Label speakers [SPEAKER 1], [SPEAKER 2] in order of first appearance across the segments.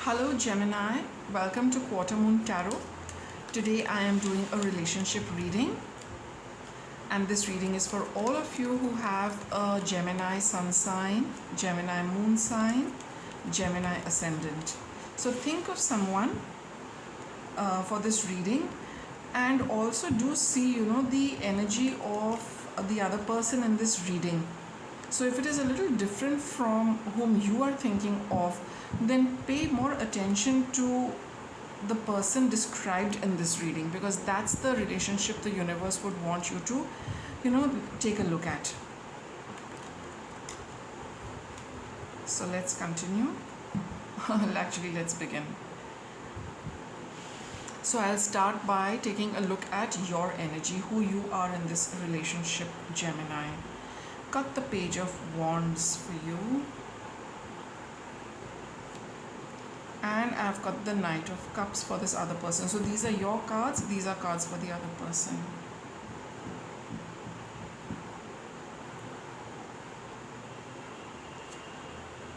[SPEAKER 1] Hello Gemini, welcome to Quarter Moon Tarot. Today I am doing a relationship reading, and this reading is for all of you who have a Gemini sun sign, Gemini moon sign, Gemini ascendant. So think of someone for this reading, and also do see the energy of the other person in this reading. So if it is a little different from whom you are thinking of, then pay more attention to the person described in this reading, because that's the relationship the universe would want you to take a look at. So let's continue. Actually, let's begin. So I'll start by taking a look at your energy, who you are in this relationship, Gemini. Cut the Page of Wands for you. And I've got the Knight of Cups for this other person. So these are your cards, these are cards for the other person.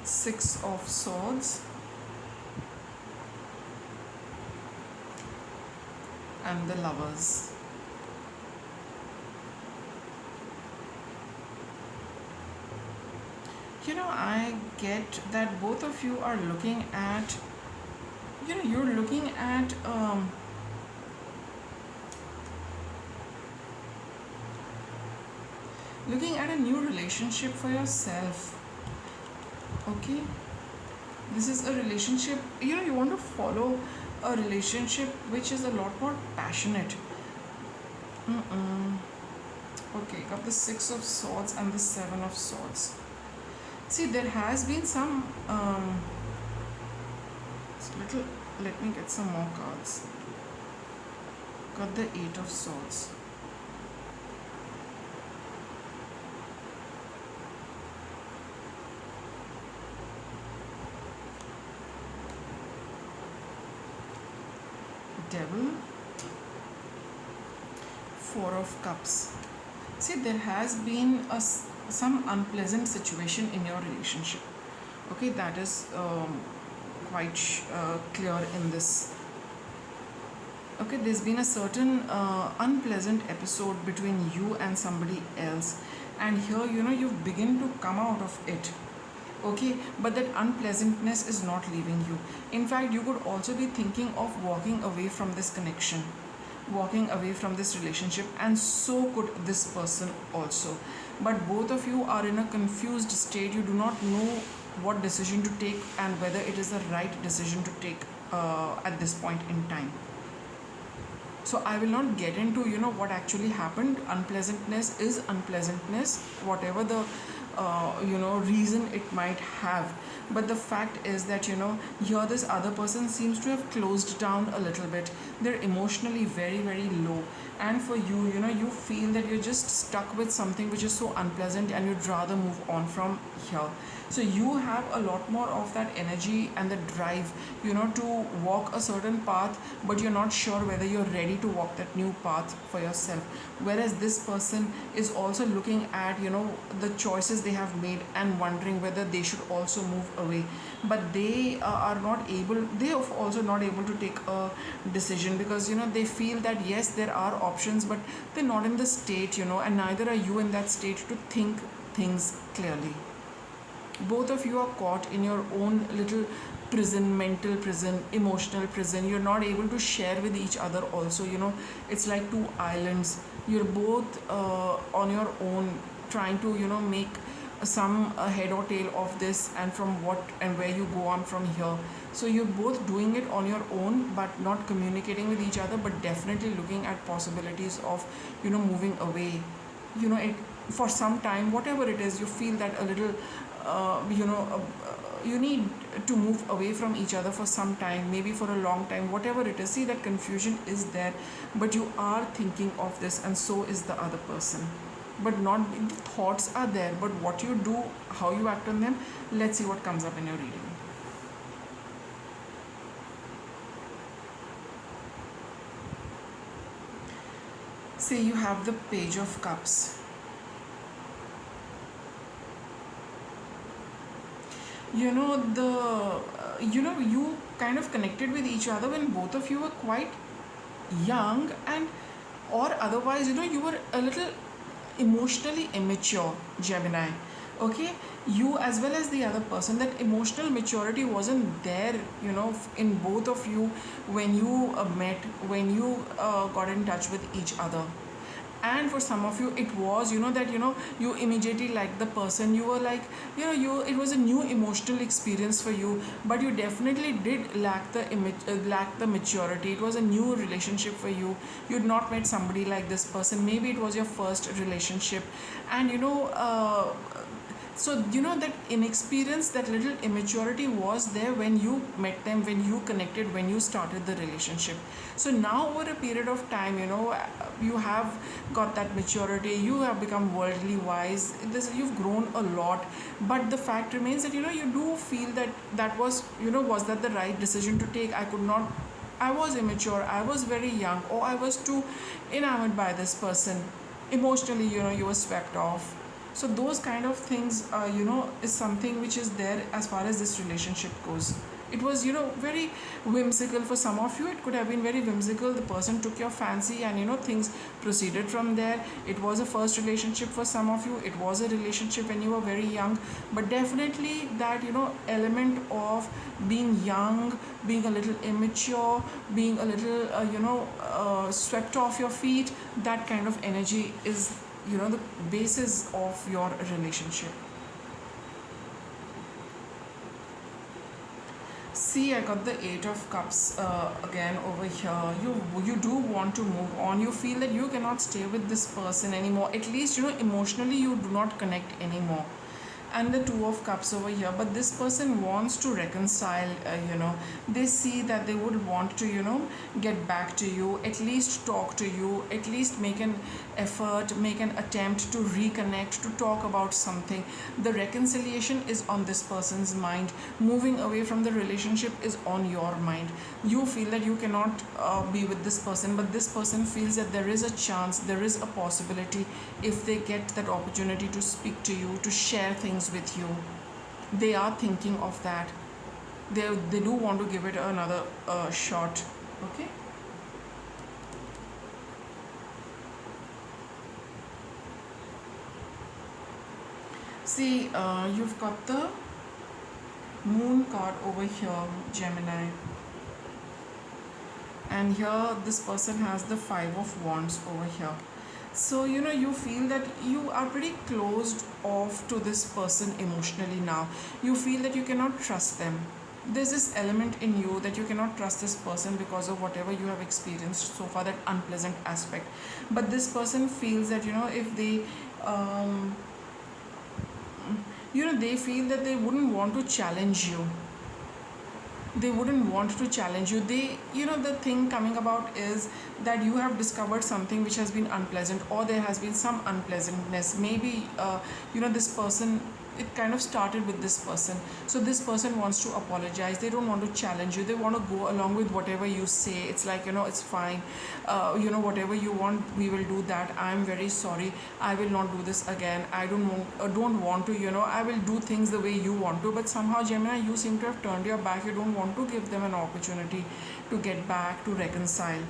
[SPEAKER 1] Six of Swords. And the Lovers. I get that both of you are looking at, you're looking at a new relationship for yourself. Okay, this is a relationship, you want to follow a relationship which is a lot more passionate. Okay, got the Six of Swords and the Seven of Swords. See, there has been some let me get some more cards. Got the Eight of Swords. Devil. Four of Cups. See, there has been some unpleasant situation in your relationship. Okay, that is quite clear in this. Okay, there's been a certain unpleasant episode between you and somebody else, and here you've begun to come out of it. Okay, but that unpleasantness is not leaving you. In fact, you could also be thinking of walking away from this connection, walking away from this relationship, and so could this person also. But both of you are in a confused state. You do not know what decision to take and whether it is the right decision to take at this point in time. So I will not get into what actually happened. Unpleasantness is unpleasantness, whatever the reason it might have. But the fact is that here this other person seems to have closed down a little bit. They're emotionally very, very low, and for you, you feel that you're just stuck with something which is so unpleasant and you'd rather move on from here. So you have a lot more of that energy and the drive to walk a certain path, but you're not sure whether you're ready to walk that new path for yourself. Whereas this person is also looking at the choices they have made and wondering whether they should also move away, but they are also not able to take a decision, because they feel that yes, there are options, but they're not in the state, and neither are you in that state to think things clearly. Both of you are caught in your own little prison, mental prison, emotional prison. You're not able to share with each other also. It's like two islands. You're both on your own, trying to make some head or tail of this, and from what and where you go on from here. So you're both doing it on your own, but not communicating with each other, but definitely looking at possibilities of moving away. For some time, whatever it is, you feel that a little you need to move away from each other for some time, maybe for a long time, whatever it is. See, that confusion is there, but you are thinking of this, and so is the other person. But not the thoughts are there, but what you do, how you act on them. Let's see what comes up in your reading. Say you have the Page of Cups. You know, you kind of connected with each other when both of you were quite young, and or otherwise, you were a little emotionally immature, Gemini. Okay, you as well as the other person, that emotional maturity wasn't there, in both of you when you met, when you got in touch with each other. And for some of you it was, that you immediately liked the person, you were like, you it was a new emotional experience for you, but you definitely did lack the lack the maturity. It was a new relationship for you. You'd not met somebody like this person, maybe it was your first relationship. And so that inexperience, that little immaturity was there when you met them, when you connected, when you started the relationship. So now over a period of time, you have got that maturity, you have become worldly wise, you've grown a lot. But the fact remains that you do feel that that was, was that the right decision to take? I was immature, I was very young, or I was too enamored by this person. Emotionally, you were swept off. So those kind of things, is something which is there as far as this relationship goes. It was, very whimsical for some of you. It could have been very whimsical. The person took your fancy, and things proceeded from there. It was a first relationship for some of you. It was a relationship when you were very young. But definitely that, element of being young, being a little immature, being a little, swept off your feet, that kind of energy is, the basis of your relationship. See, I got the Eight of Cups again over here. You do want to move on. You feel that you cannot stay with this person anymore. At least, emotionally you do not connect anymore. And the Two of Cups over here, but this person wants to reconcile. They see that they would want to get back to you, at least talk to you, at least make an effort, make an attempt to reconnect, to talk about something. The reconciliation is on this person's mind. Moving away from the relationship is on your mind. You feel that you cannot be with this person, but this person feels that there is a chance, there is a possibility, if they get that opportunity to speak to you, to share things with you. They are thinking of that. They do want to give it another shot. Okay. See, you've got the Moon card over here, Gemini. And here this person has the Five of Wands over here. So you feel that you are pretty closed off to this person emotionally now. You feel that you cannot trust them. There's this element in you that you cannot trust this person because of whatever you have experienced so far, that unpleasant aspect. But this person feels that if they they feel that they wouldn't want to challenge you. They wouldn't want to challenge you. The thing coming about is that you have discovered something which has been unpleasant, or there has been some unpleasantness. Maybe this person, it kind of started with this person. So this person wants to apologize. They don't want to challenge you. They want to go along with whatever you say. It's like, it's fine. Whatever you want, we will do that. I'm very sorry. I will not do this again. I don't want to, I will do things the way you want to. But somehow, Gemini, you seem to have turned your back. You don't want to give them an opportunity to get back, to reconcile.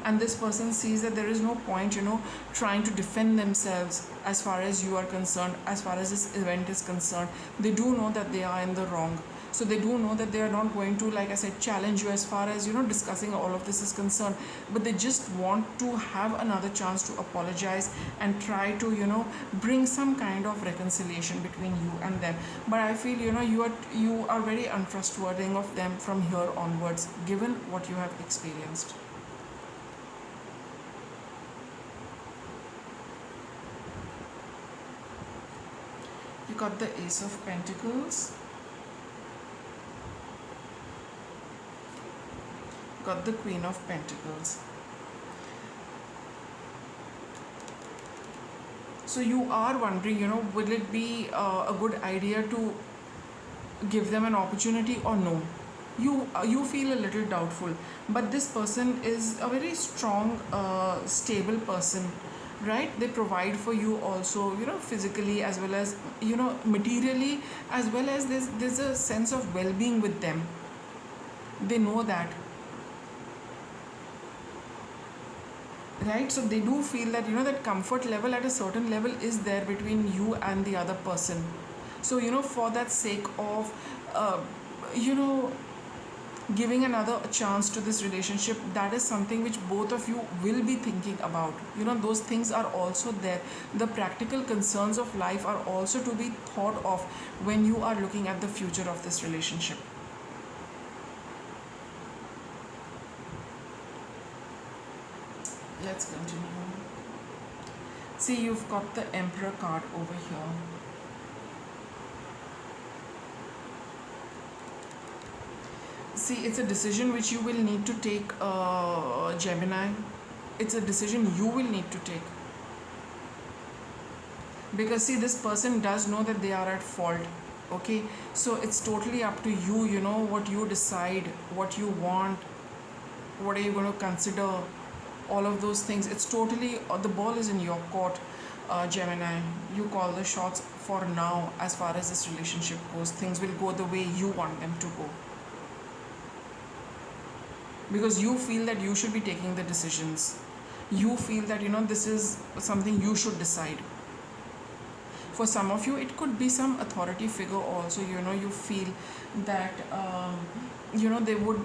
[SPEAKER 1] And this person sees that there is no point, trying to defend themselves as far as you are concerned, as far as this event is concerned. They do know that they are in the wrong. So they do know that they are not going to, like I said, challenge you as far as, discussing all of this is concerned. But they just want to have another chance to apologize and try to, bring some kind of reconciliation between you and them. But I feel, you are very untrustworthy of them from here onwards, given what you have experienced. You got the Ace of Pentacles. Got the Queen of Pentacles. So you are wondering, will it be a good idea to give them an opportunity or no? You feel a little doubtful, but this person is a very strong, stable person, right? They provide for you also, physically, as well as materially, as well as there's a sense of well-being with them. They know that, right? So they do feel that, that comfort level at a certain level is there between you and the other person. So, for that sake of, you know, giving another chance to this relationship, that is something which both of you will be thinking about. Those things are also there. The practical concerns of life are also to be thought of when you are looking at the future of this relationship. Let's continue. See, you've got the Emperor card over here. See, it's a decision which you will need to take, Gemini. It's a decision you will need to take. Because, see, this person does know that they are at fault. Okay? So, it's totally up to you, what you decide, what you want, what are you going to consider, all of those things. It's totally, the ball is in your court, Gemini. You call the shots for now as far as this relationship goes. Things will go the way you want them to go. Because you feel that you should be taking the decisions. You feel that, this is something you should decide. For some of you, it could be some authority figure also, you feel that, they would,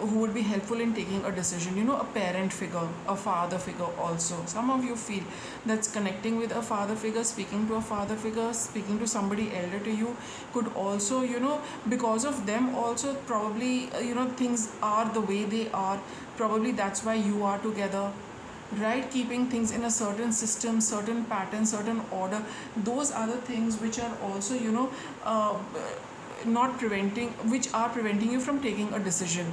[SPEAKER 1] who would be helpful in taking a decision, a parent figure, a father figure also. Some of you feel that's connecting with a father figure, speaking to a father figure, speaking to somebody elder to you, could also, because of them also probably, things are the way they are. Probably that's why you are together. Right? Keeping things in a certain system, certain pattern, certain order. Those are the things which are also, not preventing, which are preventing you from taking a decision.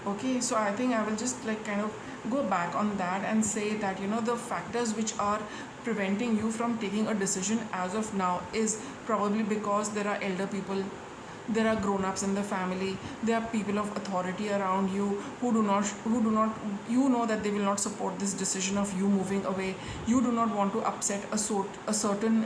[SPEAKER 1] Okay, so I think I will just kind of go back on that and say that, the factors which are preventing you from taking a decision as of now is probably because there are elder people, there are grown-ups in the family, there are people of authority around you who do not, that they will not support this decision of you moving away. You do not want to upset a certain,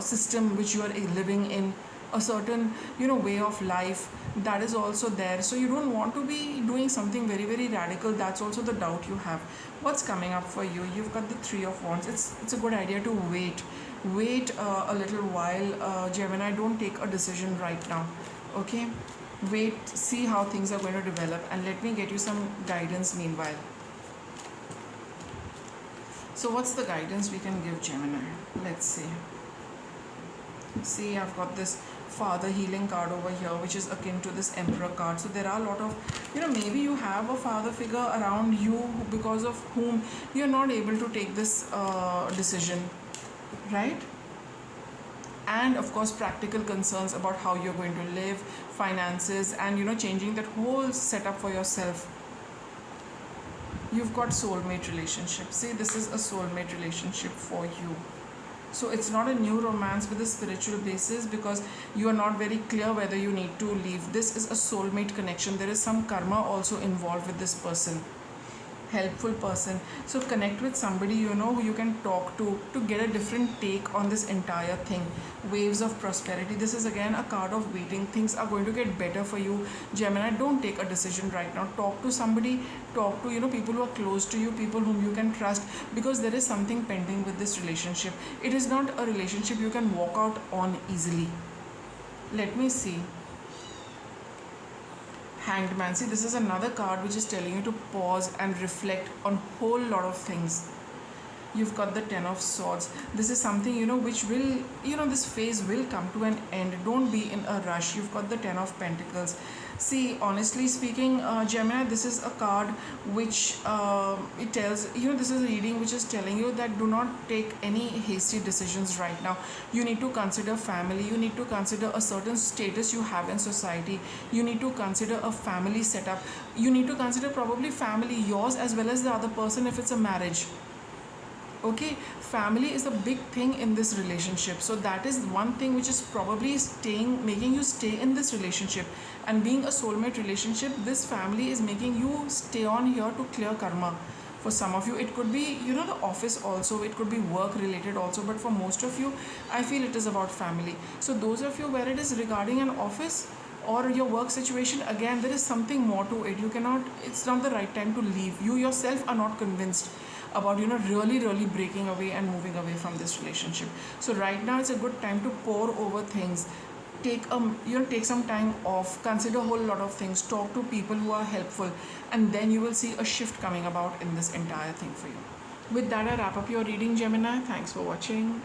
[SPEAKER 1] system which you are living in, a certain, way of life that is also there. So you don't want to be doing something very, very radical. That's also the doubt you have. What's coming up for you? You've got the Three of Wands. It's a good idea to wait a little while, Gemini. Don't take a decision right now. Okay, wait, see how things are going to develop, and let me get you some guidance meanwhile. So what's the guidance we can give Gemini? Let's see, I've got this Father healing card over here, which is akin to this Emperor card. So there are a lot of, maybe you have a father figure around you because of whom you're not able to take this decision, right? And of course, practical concerns about how you're going to live, finances, and changing that whole setup for yourself. You've got soulmate relationship. See, this is a soulmate relationship for you. So it's not a new romance with a spiritual basis because you are not very clear whether you need to leave. This is a soulmate connection. There is some karma also involved with this person. Helpful person. So connect with somebody who you can talk to get a different take on this entire thing. Waves of prosperity. This is again a card of waiting. Things are going to get better for you, Gemini. Don't take a decision right now. Talk to somebody. Talk to people who are close to you, people whom you can trust, because there is something pending with this relationship. It is not a relationship you can walk out on easily. Let me see. Hanged Man. See, this is another card which is telling you to pause and reflect on a whole lot of things. You've got the Ten of Swords. This is something, which will, this phase will come to an end. Don't be in a rush. You've got the Ten of Pentacles. See, honestly speaking, Gemini, this is a card which it tells, this is a reading which is telling you that do not take any hasty decisions right now. You need to consider family. You need to consider a certain status you have in society. You need to consider a family setup. You need to consider probably family, yours as well as the other person if it's a marriage. Okay, family is a big thing in this relationship. So that is one thing which is probably making you stay in this relationship. And being a soulmate relationship, this family is making you stay on here to clear karma. For some of you, it could be, the office also, it could be work related also, but for most of you, I feel it is about family. So those of you where it is regarding an office or your work situation, again, there is something more to it. You cannot, it's not the right time to leave. You yourself are not convinced about, really breaking away and moving away from this relationship. So right now it's a good time to pour over things. Take some time off, consider a whole lot of things, talk to people who are helpful, and then you will see a shift coming about in this entire thing for you. With that, I wrap up your reading, Gemini. Thanks for watching.